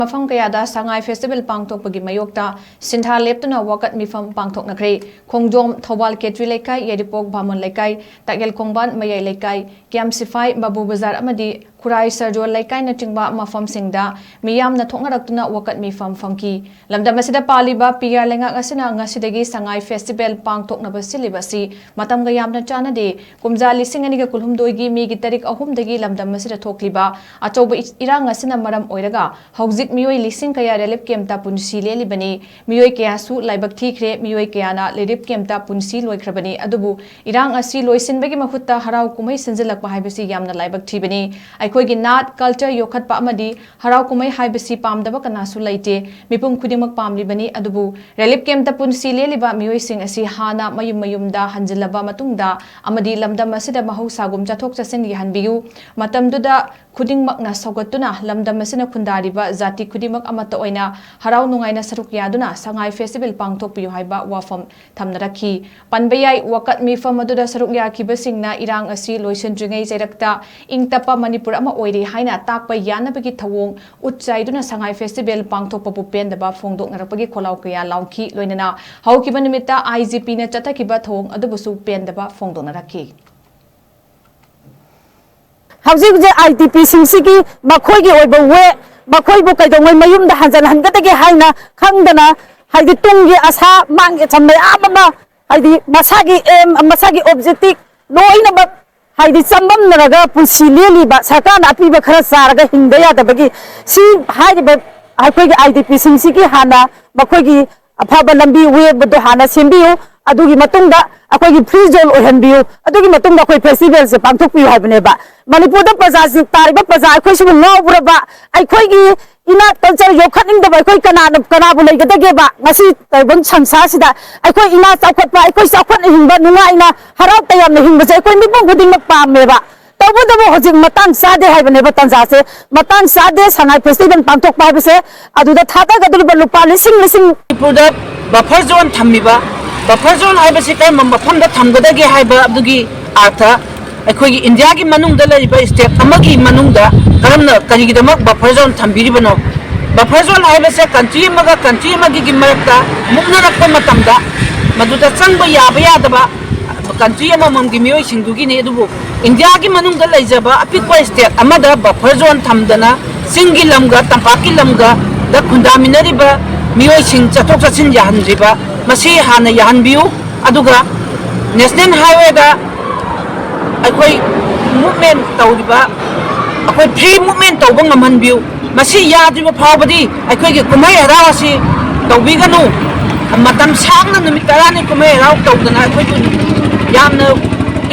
Mapham Kayada Sangai Festival Pangthokpagi Mayokta Sintha Leptuna WAKAT MEEPHAM PANGTHOKNAKHRE Khongjom Thobal Ketri Lekai Yedipok Bhamon Lekai Tagel Khongban Mayai Lekai Kiam Sifai Babu Bazar Amadi Kurai Sarjol Lekai Natingba Mapham Singda Miyam na Thongaraktuna WAKAT MEEPHAM Funky Lamdam asida paliba PR lenga asina ngasidagi Sangai Festival Pangthoknaba silibasi matam gayam na chanade kumja lising aniga kulhumdoigi mi gi tarik ahumdagi lamdam asida thokliba achoba irang asina maram oiraga hauzik मियोई लिसिंग कया रेलिप केमता पुनसी लेली बनी मियोई कयासु लाइबक ठीखरे मियोई कयाना लेरिप केमता पुनसी लोइख्रबनी अदुबु इरांग असि लोइसिनबगी मखुत्ता हराव कुमै सिनजिलकपा हाइबसी यामना लाइबक ठीबनी अखोइगी नाट culture योखतपा अमदी हराव कुमै हाइबसी पामदबा कनासु लैते मिपुम खुदिमक पामलिबनी अदुबु रेलिप केमता पुनसी लेलिबा मियोई सिंग असि हाना मयुम मयुमदा हंजिलबा मतुंगदा अमदी लमदम असिदा महौसागुम चथोक चसिन यहनबियु मतमदुदा खुदिंगमकना सौगतुना लमदम असिना खुंदारिबा जाति खुदिमक अमत ओइना हराव नुंगाइना सरुक यादुना संगाई फेस्टिवल पांगथोकपियु हाइबा वाफम थमनरखी पनबयाई वकत मीफम अदुदा सरुक याखिबसिंगना इरांग असि लोइसनद्रिङै जैरक्ता इंगतपा मणिपुर अमा ओइरे हाइना ताकपा यानबगी थवोंग उच्चाइदुना संगाई फेस्टिवल पांगथोकपबु पेंदबा फोंदोकनरपगी खोलाव कया लाउखी लोइनना हौकिबा निमित्ता IGP ना चथकिबा थवोंग अदुबुसु पेंदबा फोंदोकनरखी हौजिक जे IDP सिंगसिगी मखोइगी ओइबा वे मखोइबु कैदोंगै मयुमदा हंजन हनगदगे हाइना खंगदना हाइदि तुंगी आशा मांगे चम्मे आबमा हाइदि मसागी एम मसागी ऑब्जेक्टिव लोइनबा हाइदि चम्बम नरगा पुलसी लेलिबा सरकार अपीबा खरा सारगा हिंदा यादबगी सी हाइदिबा अखोइगी IDP सिंगसिगी हाना मखोइगी अफाबा लंबी वेबदो हाना सेंबियु अदुगी मतुंगदा अखोइगी फ्री जोन ओहनबियु अदुगी मतुंगदा अखोइ फेस्टिवल से पांगथोकपियु हाइबनेबा मणिपुर प्रजा तारीब प्रजा अखोइसु नौब्रबा अखोइगी इना कल्चर योखनिंगदबा अखोइ कनाबु लेगदगेबा ngasi तैबन संसारसिदा अखोइ इना चाखतपा अखोइ चाखत हिंबा नुंगाइना हराव तयाम हिंबा जे अखोइ मिपुं गुदिंग पामेबा तबुदबो हजिक मतंग सादे हाइबनेबा तंजासे मतंग सादे संगाई फेस्टिवल पांगथोकपा हाइबसे अदुदा थाता गदुलबा लुपा लिसिंग मणिपुर बफर जोन थम्मिबा बफर जोन हाइबसे कम मफमदा थमगदगे हाइबा अदुगी अर्थ अखोई इंडिया की मनुंग स्टेट अमगी मनुंग करमना करिगिदमक बफर जोन थम्बिरिबनो बफर जोन हाइबसे कंट्री की मरक्ता मुक्नरक्पा मतमदा मदुदा चंगबा याबा यादबा कंट्री अममगी मियोइ सिंगदुगी ने दुबु इंडिया की मनुंग लैजबा अपिकवा स्टेट अमदा बफर जोन थमदना सिंगी लमगा तंपाकी लमगा द खुंदामिनरिबा मियोइ सिंग चथोक चसिन याहनरिबा मसी हाना याहनबियु अदुगा नेशनल हाईवे दा अखोई मूवमेंट तौरिबा अखोई फ्री मूवमेंट तौबा ngamhanbiu masi yadriba phawbadi अखोई के कुमै हराव asi तौबिगनु मतम सांगना नुमित तारानि कुमै हराव तौदना अखोई यामना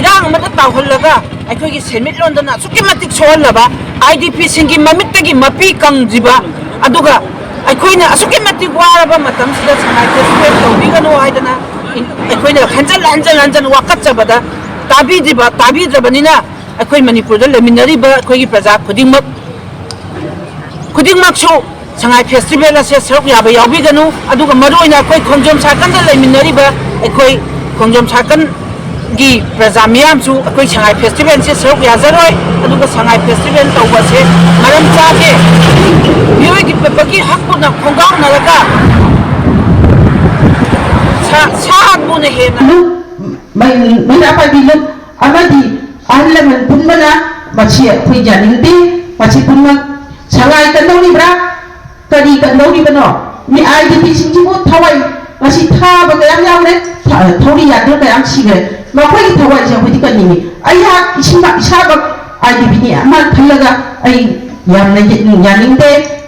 इरांग मत तावहलगा अखोई के सेमिट लोंदना सुकि मतिक सोहलबा IDP सिंगी ममित्तगी मपी कंगजिबा अदुगा अखोइना असुकि मतिक वारबा मतम सिदा सनाइ फेस्टिवल तौबिगनु हाइदना अखोइना हंजन वाकचबदा ताबीद्रबनिना अखोई मणिपुर लेमिनरीबा अखोई प्रजा खुदिंगमक्सु संगाई फेस्टिवल असे सरुक याबा याबिगनु अदुगा मरोइना अखोई खोंजोम साकन लेमिनरीबा अखोई खोंजोम साकन गी प्रजा मियामसु अखोई संगाई फेस्टिवल से सरुक याजरोय अदुगा संगाई फेस्टिवल तौबसे मरम चाके मियोइ की पेपकी हक्कुना खोंगाव नरगा साहाबुने हेना मैं apa bilang amadi ahli menpunmana masih punya ninti masih punma sangai kandau ni bra kadi kandau ni beno ni IDP singjimu thawai masih tha bagayam yang ne thori yadul kayam sige makai thawai jauh di kan ini ayah isma isabak IDP ni amal thalaga ay yang ne ninti